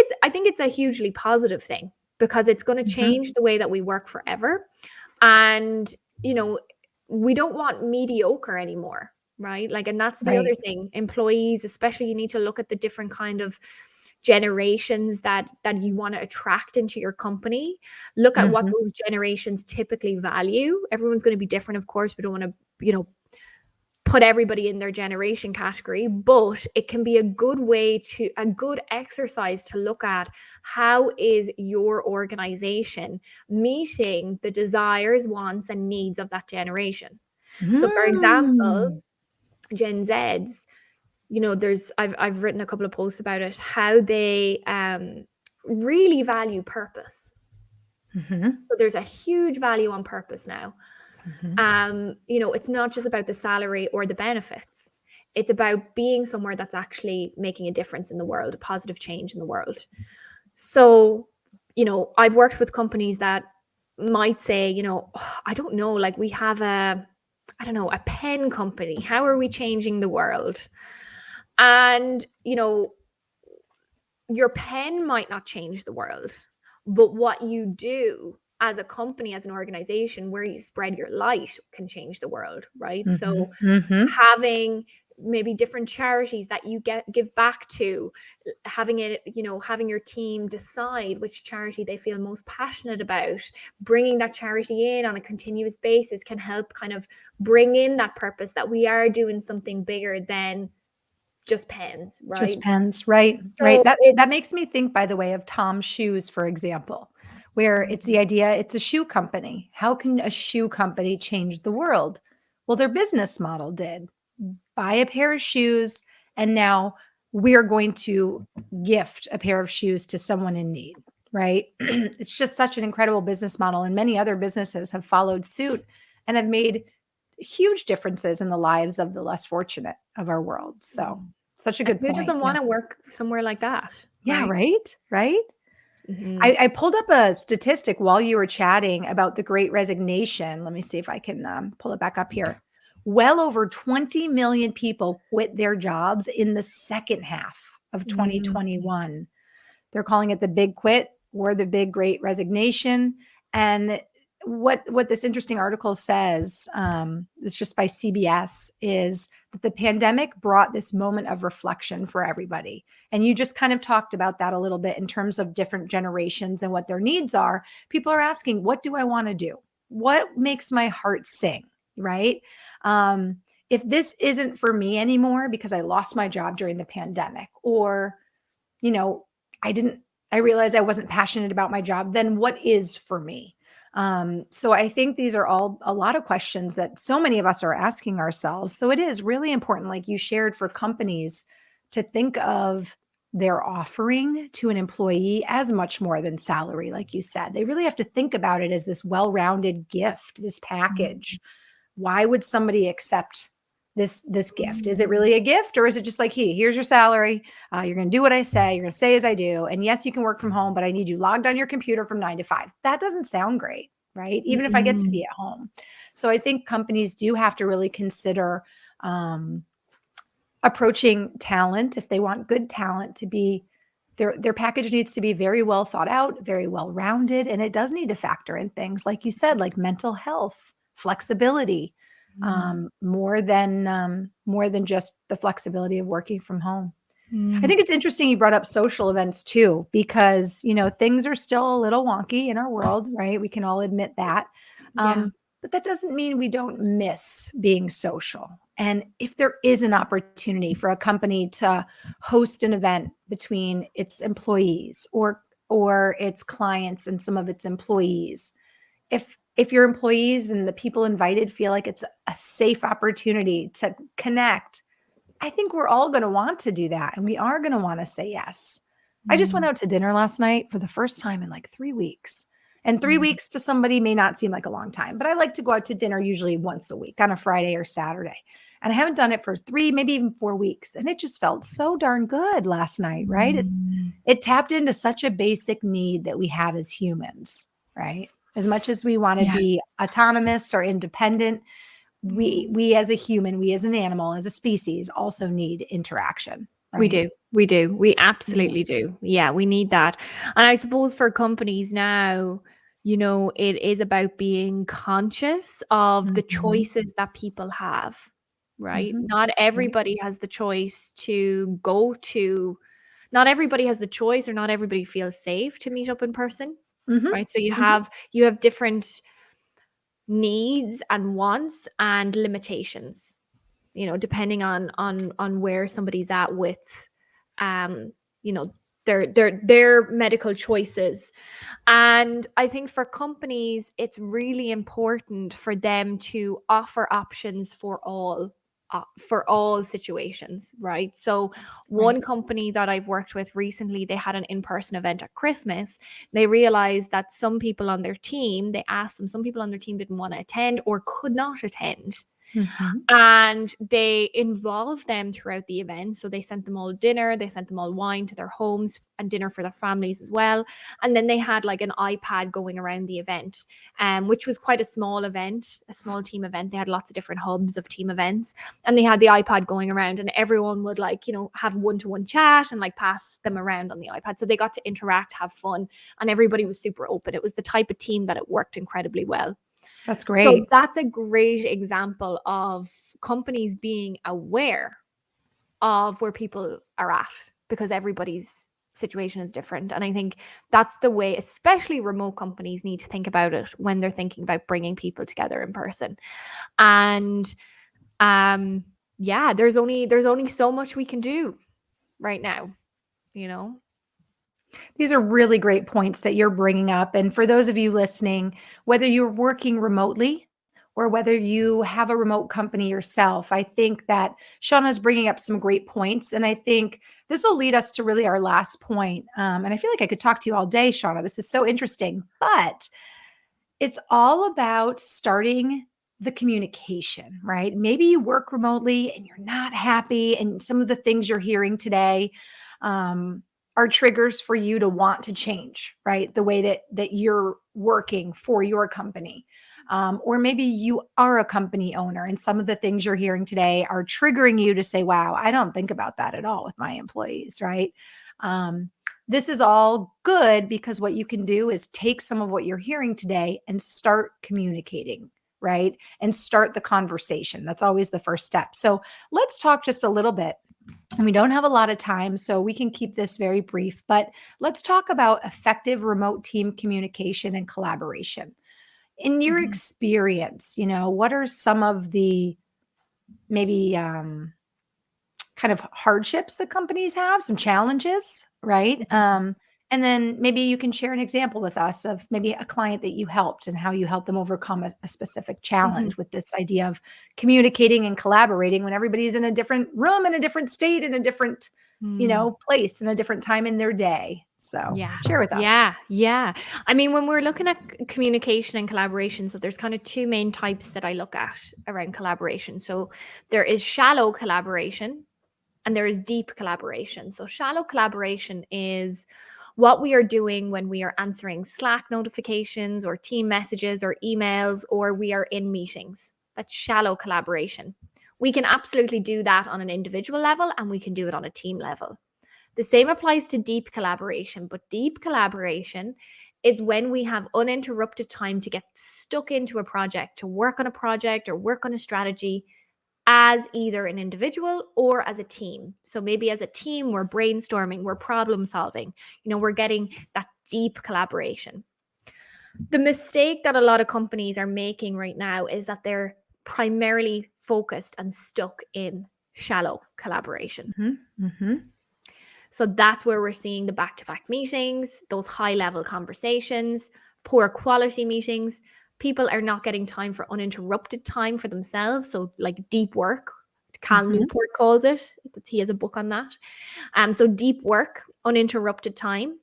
it's a hugely positive thing, because it's going to mhm. change the way that we work forever. And you know we don't want mediocre anymore, right? Like, and that's the other Right. thing. Employees, especially, you need to look at the different kind of generations that you want to attract into your company. Look at what Mhm, those generations typically value. Everyone's going to be different, of course. We don't want to put everybody in their generation category, but it can be a good exercise to look at how is your organization meeting the desires, wants, and needs of that generation. So, for example, mm. Gen Zs, I've written a couple of posts about it, how they really value purpose. Mhm, So there's a huge value on purpose now. mhm, It's not just about the salary or the benefits. It's about being somewhere that's actually making a difference in the world, a positive change in the world. So, I've worked with companies that might say, "Oh, I don't know, like we have I don't know, a pen company. How are we changing the world?" And, your pen might not change the world, but what you do as a company, as an organization, where you spread your light can change the world, right? So mhm, mhm, having maybe different charities that you give back to, having your team decide which charity they feel most passionate about, bringing that charity in on a continuous basis can help kind of bring in that purpose that we are doing something bigger than just pens, right? just pens, right, right. So That it's makes me think, by the way, of Tom's Shoes, for example, where it's the idea it's a shoe company. How can a shoe company change the world? Well, their business model did. Buy a pair of shoes, and now we're going to gift a pair of shoes to someone in need, right? It's just such an incredible business model, and many other businesses have followed suit and have made huge differences in the lives of the less fortunate of our world. So, such a And good who point. doesn't Yeah. wanna work somewhere like that, Yeah, right? right? Right? Mhm. I pulled up a statistic while you were chatting about the great resignation. Let me see if I can pull it back up here. Well over 20 million people quit their jobs in the second half of Mm. 2021. They're calling it the big quit or the big great resignation. And what this interesting article says, it's just by CBS, is that the pandemic brought this moment of reflection for everybody. And you just kind of talked about that a little bit in terms of different generations and what their needs are. People are asking, what do I want to do? What makes my heart sing? Right? Um, if this isn't for me anymore because I lost my job during the pandemic, or you know, I didn't, I realized I wasn't passionate about my job, then what is for me? So I think these are all a lot of questions that so many of us are asking ourselves. So it is really important, like you shared, for companies to think of their offering to an employee as much more than salary. Like you said, they really have to think about it as this well-rounded gift, this package. Why would somebody accept this gift? Is it really a gift, or is it just like, hey, here's your salary, you're going to do what I say, you're going to say as I do, and yes, you can work from home, but I need you logged on your computer from 9 to 5? That doesn't sound great, right? Even if I get to Mm-mm. be at home. So I think companies do have to really consider um, approaching talent, if they want good talent to be, their package needs to be very well thought out, very well rounded, and it does need to factor in things like you said, like mental health, flexibility, Mm. more than just the flexibility of working from home. I Mm. think it's interesting you brought up social events too, because, things are still a little wonky in our world, right? We can all admit that. Yeah. But that doesn't mean we don't miss being social. And if there is an opportunity for a company to host an event between its employees or its clients and some of its employees, if your employees and the people invited feel like it's a safe opportunity to connect, I think we're all going to want to do that, and we are going to want to say yes. I just went Mm. out to dinner last night for the first time in like 3 weeks. And 3 Mm. weeks to somebody may not seem like a long time, but I like to go out to dinner usually once a week on a Friday or Saturday. And I haven't done it for 3, maybe even 4 weeks, and it just felt so darn good last night, right? Mm. It tapped into such a basic need that we have as humans, right? As much as we want to Yeah. be autonomous or independent, we as a human, we as an animal, as a species also need interaction, We right? do. We do. We Yeah. absolutely do. Yeah, we need that. And I suppose for companies now, it is about being conscious of the Mhm. choices that people have, right? Mhm. Not Right. everybody has the choice to go to, not everybody has the choice, or not everybody feels safe to meet up in person, Mhm. right? So you Mhm. have you have different needs and wants and limitations, depending on where somebody's at with um you know their medical choices. And I think for companies, it's really important for them to offer options for all situations, right? So Right. one company that I've worked with recently, they had an in-person event at Christmas. They realized that some people on their team, they asked them, some people on their team didn't want to attend or could not attend, Mhm. and they involved them throughout the event. So they sent them all dinner, they sent them all wine to their homes, and dinner for their families as well. And then they had like an iPad going around the event, which was quite a small event, a small team event. They had lots of different hubs of team events, and they had the iPad going around, and everyone would have one-to-one chat and like pass them around on the iPad. So they got to interact, have fun, and everybody was super open. It was the type of team that it worked incredibly well. That's So great. that's a great example of companies being aware of where people are at, because everybody's situation is different. And I think that's the way, especially remote companies, need to think about it when they're thinking about bringing people together in person. And yeah, there's only so much we can do right now, you know. These are really great points that you're bringing up. And for those of you listening, whether you're working remotely or whether you have a remote company yourself, I think that Shauna's bringing up some great points. And I think this will lead us to really our last point. And I feel like I could talk to you all day, Shauna. This is so interesting. But it's all about starting the communication, right? Maybe you work remotely and you're not happy, and some of the things you're hearing today um, are triggers for you to want to change, right? The way that you're working for your company. Or maybe you are a company owner and some of the things you're hearing today are triggering you to say, wow, I don't think about that at all with my employees, right? Um, this is all good because what you can do is take some of what you're hearing today and start communicating, right? And start the conversation. That's always the first step. So let's talk just a little bit. And we don't have a lot of time, so we can keep this very brief, but let's talk about effective remote team communication and collaboration. In your Mhm. experience, what are some of the maybe kind of hardships that companies have, some challenges, right? Mhm. And then maybe you can share an example with us of maybe a client that you helped and how you helped them overcome a specific Mhm. challenge with this idea of communicating and collaborating when everybody's in a different room, in a different state, in a different, Mm. place, in a different time in their day. So Yeah. share with us. Yeah. Yeah. I mean, when we're looking at communication and collaboration, so there's kind of two main types that I look at around collaboration. So there is shallow collaboration and there is deep collaboration. So shallow collaboration is what we are doing when we are answering Slack notifications or team messages or emails, or we are in meetings. That's shallow collaboration. We can absolutely do that on an individual level, and we can do it on a team level. The same applies to deep collaboration, but deep collaboration is when we have uninterrupted time to get stuck into a project, to work on a project or work on a strategy, as either an individual or as a team. So maybe as a team, we're brainstorming, we're problem solving, we're getting that deep collaboration. The mistake that a lot of companies are making right now is that they're primarily focused and stuck in shallow collaboration. So that's where we're seeing the back-to-back meetings, those high-level conversations, poor quality meetings. People are not getting time for uninterrupted time for themselves. So like deep work, Cal Newport calls it. He has a book on that. So deep work, uninterrupted time.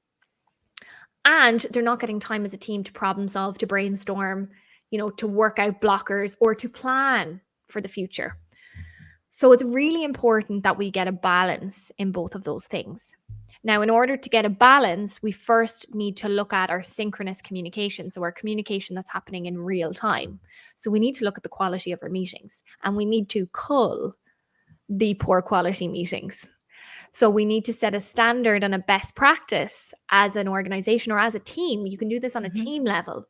And they're not getting time as a team to problem solve, to brainstorm, to work out blockers or to plan for the future. So it's really important that we get a balance in both of those things. Now, in order to get a balance, we first need to look at our synchronous communication. So our communication that's happening in real time. So we need to look at the quality of our meetings, and we need to cull the poor quality meetings. So we need to set a standard and a best practice as an organization or as a team. You can do this on a team level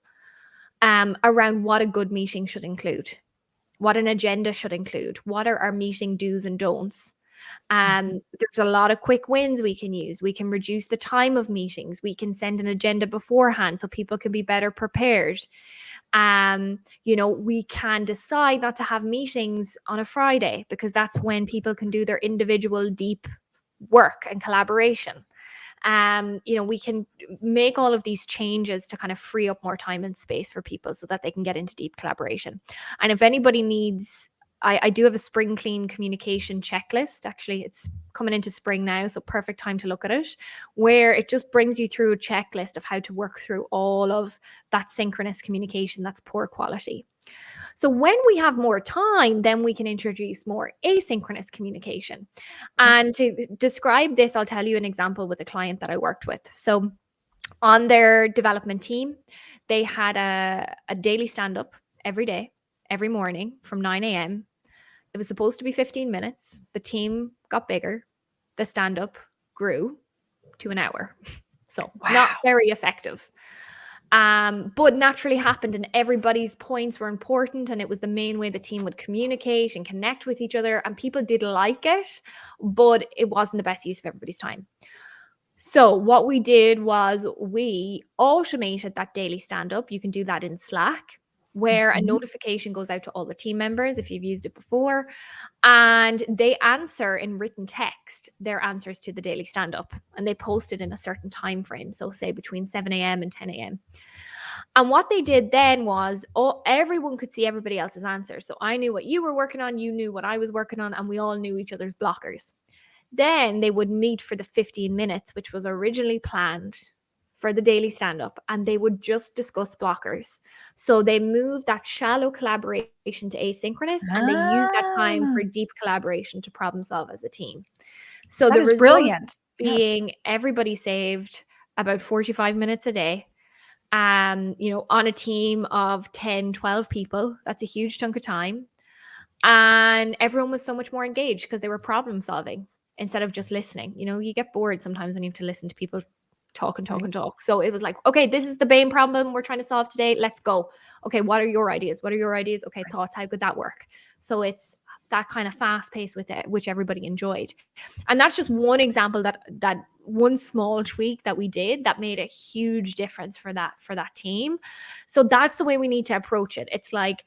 around what a good meeting should include, what an agenda should include, what are our meeting do's and don'ts. There's a lot of quick wins we can use. We can reduce the time of meetings. We can send an agenda beforehand so people can be better prepared. We can decide not to have meetings on a Friday because that's when people can do their individual deep work and collaboration. We can make all of these changes to kind of free up more time and space for people so that they can get into deep collaboration. And if anybody needs, I do have a spring clean communication checklist. Actually, it's coming into spring now, so perfect time to look at it, where it just brings you through a checklist of how to work through all of that synchronous communication that's poor quality. So when we have more time, then we can introduce more asynchronous communication. And to describe this, I'll tell you an example with a client that I worked with. So on their development team, they had a daily stand-up every day, every morning from 9 a.m. It was supposed to be 15 minutes. The team got bigger. The stand-up grew to an hour. So not very effective. But naturally happened, and everybody's points were important, and it was the main way the team would communicate and connect with each other, and people did like it, but it wasn't the best use of everybody's time. So what we did was we automated that daily stand-up. You can do that in Slack, where a notification goes out to all the team members if you've used it before, and they answer in written text their answers to the daily stand-up, and they post it in a certain time frame, so say between 7 a.m. and 10 a.m. And what they did then was everyone could see everybody else's answers. So I knew what you were working on, you knew what I was working on, and we all knew each other's blockers. Then they would meet for the 15 minutes, which was originally planned for the daily stand-up, and they would just discuss blockers. So they moved that shallow collaboration to asynchronous, and they used that time for deep collaboration to problem solve as a team. So that the is result brilliant. being everybody saved about 45 minutes a day. On a team of 10, 12 people, that's a huge chunk of time. And everyone was so much more engaged because they were problem solving instead of just listening. You get bored sometimes when you have to listen to people talk and talk and talk. So it was like, okay, this is the main problem we're trying to solve today. Let's go. Okay, what are your ideas? What are your ideas? Okay, thoughts. How could that work? So it's that kind of fast pace with it, which everybody enjoyed. And that's just one example that one small tweak that we did that made a huge difference for that team. So that's the way we need to approach it. It's like,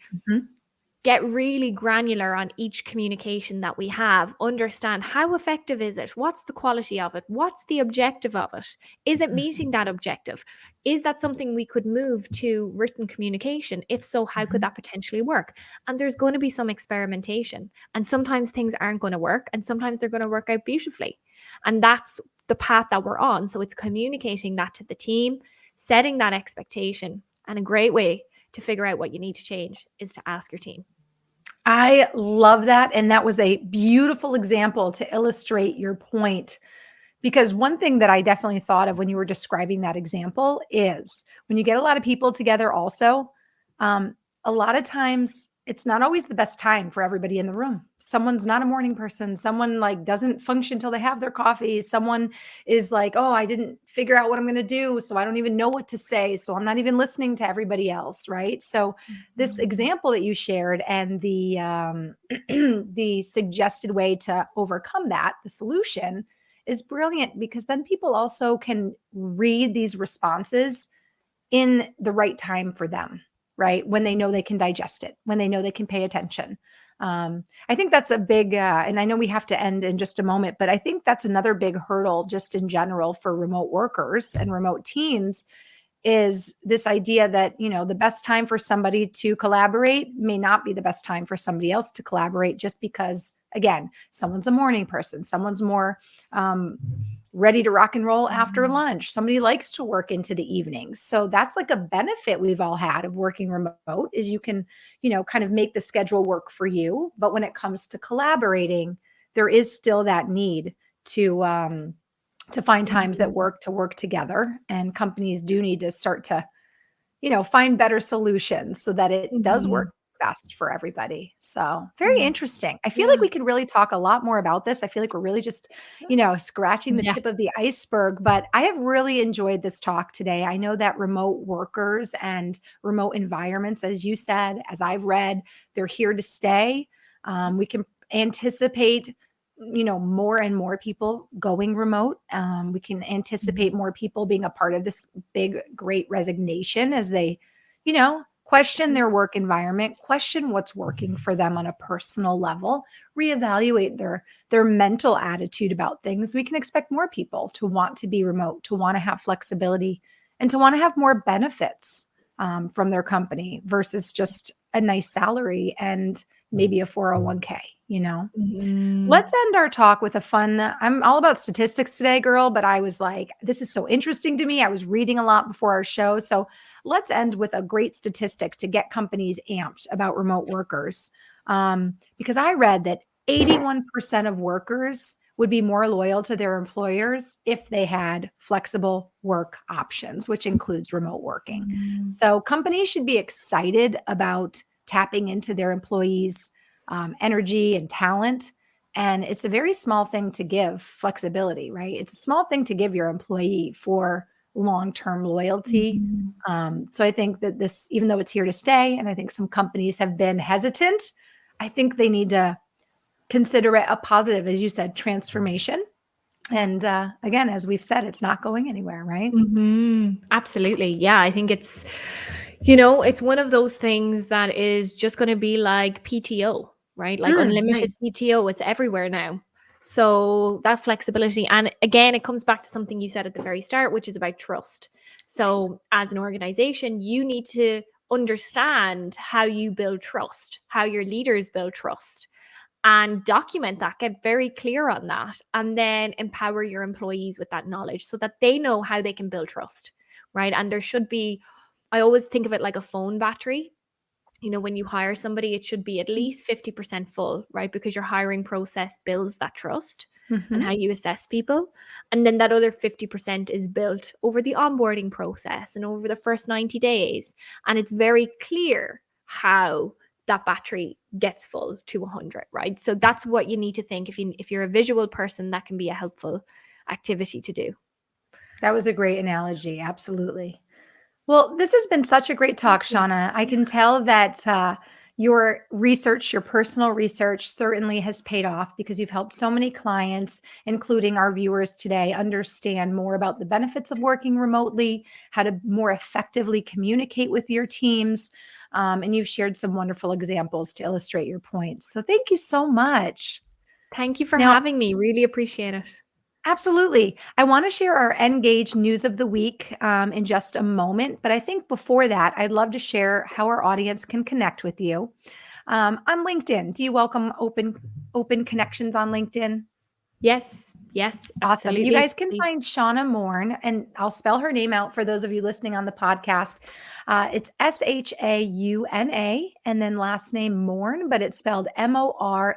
get really granular on each communication that we have, understand how effective is it? What's the quality of it? What's the objective of it? Is it meeting that objective? Is that something we could move to written communication? If so, how could that potentially work? And there's going to be some experimentation, and sometimes things aren't going to work, and sometimes they're going to work out beautifully. And that's the path that we're on. So it's communicating that to the team, setting that expectation, and a great way to figure out what you need to change is to ask your team. I love that. And that was a beautiful example to illustrate your point. Because one thing that I definitely thought of when you were describing that example is when you get a lot of people together also, a lot of times it's not always the best time for everybody in the room. Someone's not a morning person. Someone like doesn't function till they have their coffee. Someone is like, "Oh, I didn't figure out what I'm going to do, so I don't even know what to say, so I'm not even listening to everybody else," right? So this Mhm. example that you shared and the the suggested way to overcome that, the solution is brilliant because then people also can read these responses in the right time for them, right? When they know they can digest it, when they know they can pay attention. I think that's a big, and I know we have to end in just a moment, but I think that's another big hurdle just in general for remote workers and remote teams is this idea that, the best time for somebody to collaborate may not be the best time for somebody else to collaborate just because, again, someone's a morning person, someone's more ready to rock and roll after Mhm. lunch. Somebody likes to work into the evenings. So that's like a benefit we've all had of working remote is you can, kind of make the schedule work for you. But when it comes to collaborating, there is still that need to find times that Mhm. work to work together. And companies do need to start to, find better solutions so that it does work Mhm. best for everybody. So very Mm. interesting. I feel like Yeah. we could really talk a lot more about this. I feel like we're really just, scratching the Yeah. tip of the iceberg, but I have really enjoyed this talk today. I know that remote workers and remote environments, as you said, as I've read, they're here to stay. We can anticipate more and more people going remote. We can Mhm. anticipate more people being a part of this big, great resignation as they, question their work environment, question what's working for them on a personal level, reevaluate their mental attitude about things. We can expect more people to want to be remote, to want to have flexibility, and to want to have more benefits from their company versus just a nice salary and maybe a 401k, you know? Mhm. Let's end our talk with a fun I'm all about statistics today, girl, but I was like, this is so interesting to me. I was reading a lot before our show. So let's end with a great statistic to get companies amped about remote workers. Because I read that 81% of workers would be more loyal to their employers if they had flexible work options, which includes remote working. Mhm. So companies should be excited about tapping into their employees' energy and talent, and it's a very small thing to give flexibility, right? It's a small thing to give your employee for long term loyalty. Mhm. So I think that this, even though it's here to stay, and I think some companies have been hesitant, I think they need to consider it a positive, as you said, transformation. Yeah. And again, as we've said, it's not going anywhere, right? Absolutely. Yeah, I think it's one of those things that is just going to be like PTO, right? Like Right. unlimited PTO, it's everywhere now. So that flexibility. And again, it comes back to something you said at the very start, which is about trust. So as an organization, you need to understand how you build trust, how your leaders build trust and document that, get very clear on that, and then empower your employees with that knowledge so that they know how they can build trust, right? And there should be, I always think of it like a phone battery. When you hire somebody, it should be at least 50% full, right? Because your hiring process builds that trust and Hmm. how you assess people. And then that other 50% is built over the onboarding process and over the first 90 days. And it's very clear how that battery gets full to 100, right? So that's what you need to think. If you're a visual person, that can be a helpful activity to do. That was a great analogy. Absolutely. Well, this has been such a great Thank talk, you. Shauna. I Yeah. can tell that your research, your personal research, certainly has paid off because you've helped so many clients, including our viewers today, understand more about the benefits of working remotely, how to more effectively communicate with your teams. And you've shared some wonderful examples to illustrate your points. So thank you so much. Thank you for Now, having me. Really appreciate it. absolutely. I want to share our Engage news of the week in just a moment. But I think before that, I'd love to share how our audience can connect with you on LinkedIn. Do you welcome open connections on LinkedIn? Yes, yes, Awesome. You absolutely. guys can Please. find Shauna Moran, and I'll spell her name out for those of you listening on the podcast. It's Shauna, and then last name Moran, but it's spelled Moran.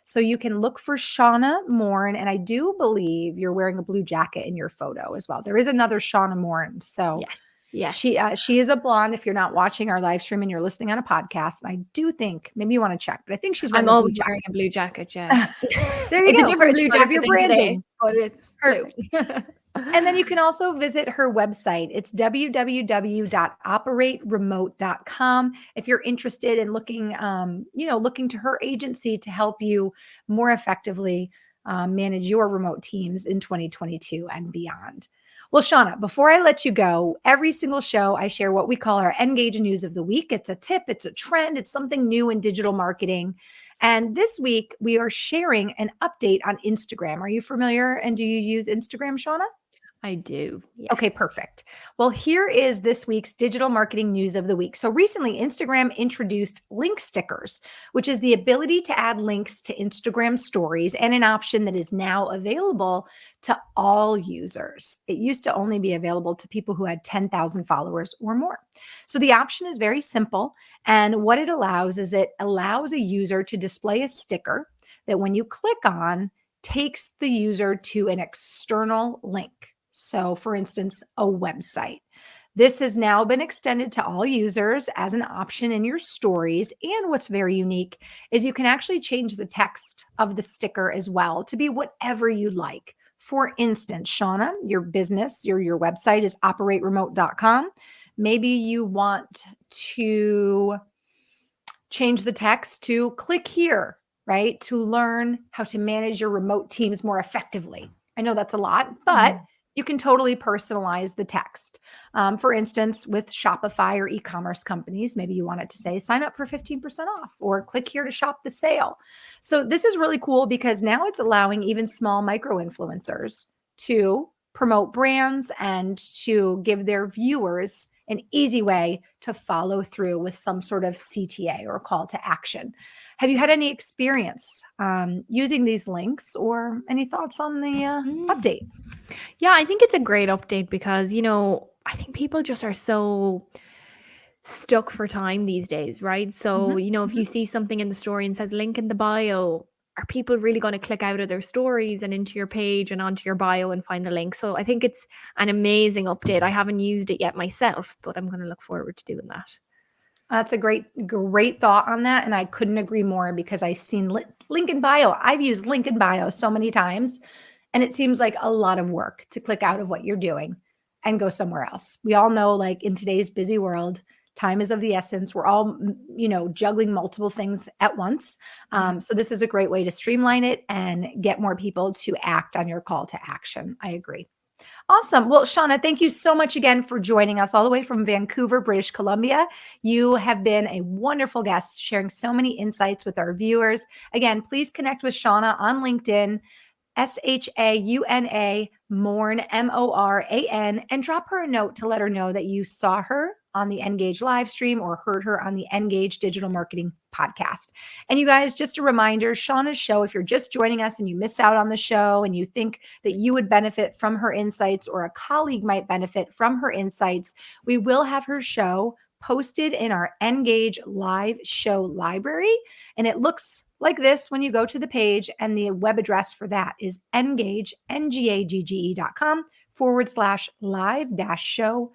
So you can look for Shauna Moran, and I do believe you're wearing a blue jacket in your photo as well. There is another Shauna Moran. So Yes. Yes. She is a blonde. If you're not watching our live stream and you're listening on a podcast, and I do think maybe you want to check, but I think she's wearing I'm a blue always jacket. wearing a blue jacket, yeah. There you It's a go. different It's blue part of jacket your than today, branding. but it's blue. Perfect. And then you can also visit her website. It's www.operateremote.com if you're interested in looking to her agency to help you more effectively manage your remote teams in 2022 and beyond. Well, Shauna, before I let you go, every single show I share what we call our Engage News of the Week. It's a tip, it's a trend, it's something new in digital marketing. And this week we are sharing an update on Instagram. Are you familiar and do you use Instagram, Shauna? I do. Okay, Yes. perfect. Well, here is this week's digital marketing news of the week. So recently, Instagram introduced link stickers, which is the ability to add links to Instagram stories and an option that is now available to all users. It used to only be available to people who had 10,000 followers or more. So the option is very simple. And what it allows is it allows a user to display a sticker that when you click on, takes the user to an external link. So, for instance, a website. This has now been extended to all users as an option in your stories. And what's very unique is you can actually change the text of the sticker as well to be whatever you like. For instance, Shauna, your business, your website is operateremote.com. Maybe you want to change the text to click here, right? To learn how to manage your remote teams more effectively. I know that's a lot, but you can totally personalize the text. For instance, with Shopify or e-commerce companies, maybe you want it to say sign up for 15% off or click here to shop the sale. So this is really cool because now it's allowing even small micro influencers to promote brands and to give their viewers an easy way to follow through with some sort of CTA or call to action. Have you had any experience using these links or any thoughts on the Mm. update? Yeah, I think it's a great update because, I think people just are so stuck for time these days, right? So, Mhm, if you mhm. see something in the story and says link in the bio, are people really going to click out of their stories and into your page and onto your bio and find the link? So I think it's an amazing update. I haven't used it yet myself, but I'm going to look forward to doing that. That's a great thought on that. And I couldn't agree more because I've seen link in bio. I've used link in bio so many times. And it seems like a lot of work to click out of what you're doing and go somewhere else. We all know, like in today's busy world, time is of the essence. We're all, juggling multiple things at once. Yeah. So this is a great way to streamline it and get more people to act on your call to action. I agree. Awesome. Well, Shauna, thank you so much again for joining us all the way from Vancouver, British Columbia. You have been a wonderful guest, sharing so many insights with our viewers. Again, please connect with Shauna on LinkedIn. Shauna Moran, Moran, and drop her a note to let her know that you saw her on the Engage live stream or heard her on the Engage Digital Marketing podcast. And you guys, just a reminder, Shauna's show, if you're just joining us and you miss out on the show and you think that you would benefit from her insights or a colleague might benefit from her insights, we will have her show posted in our Engage live show library. And it looks like this when you go to the page, and the web address for that is engage.com/live show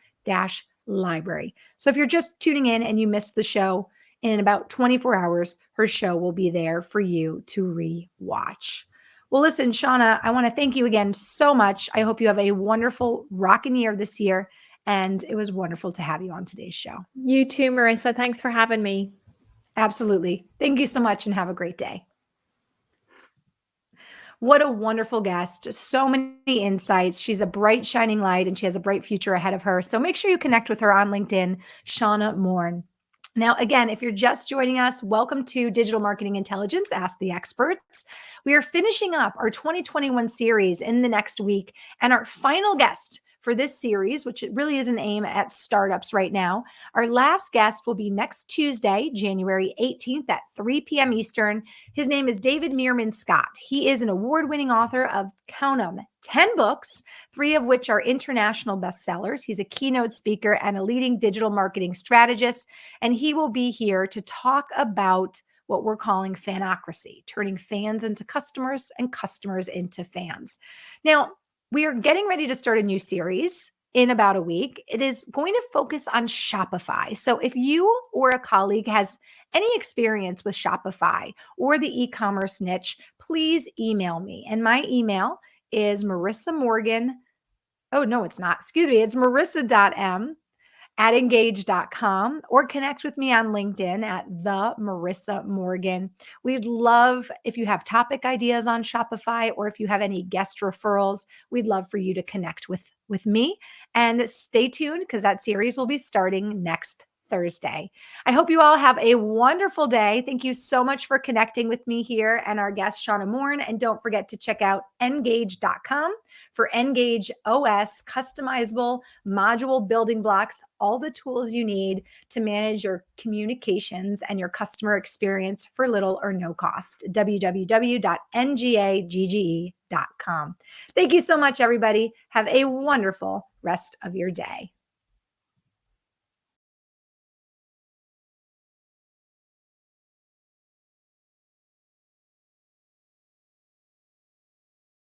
library. So if you're just tuning in and you missed the show, in about 24 hours, her show will be there for you to re-watch. Well, listen, Shauna, I want to thank you again so much. I hope you have a wonderful rocking year this year. And it was wonderful to have you on today's show. You too, Marissa. Thanks for having me. Absolutely. Thank you so much and have a great day. What a wonderful guest. So many insights. She's a bright, shining light, and she has a bright future ahead of her. So make sure you connect with her on LinkedIn, Shauna Moran. Now, again, if you're just joining us, welcome to Digital Marketing Intelligence, Ask the Experts. We are finishing up our 2021 series in the next week, and our final guest for this series, which it really is an aim at startups right now. Our last guest will be next Tuesday, January 18th at 3 p.m. Eastern. His name is David Meerman Scott. He is an award-winning author of, count 'em, 10 books, 3 of which are international bestsellers. He's a keynote speaker and a leading digital marketing strategist, and he will be here to talk about what we're calling fanocracy, turning fans into customers and customers into fans. Now, we are getting ready to start a new series in about a week. It is going to focus on Shopify. So if you or a colleague has any experience with Shopify or the e-commerce niche, please email me. And my email is Marissa Morgan. Oh, no, it's not. Excuse me. It's marissa.m@engage.com, or connect with me on LinkedIn at the Marissa Morgan. We'd love if you have topic ideas on Shopify, or if you have any guest referrals, we'd love for you to connect with me. And stay tuned, because that series will be starting next Thursday. I hope you all have a wonderful day. Thank you so much for connecting with me here and our guest, Shauna Moran. And don't forget to check out engage.com for Engage OS customizable module building blocks, all the tools you need to manage your communications and your customer experience for little or no cost. www.ngagge.com. Thank you so much, everybody. Have a wonderful rest of your day.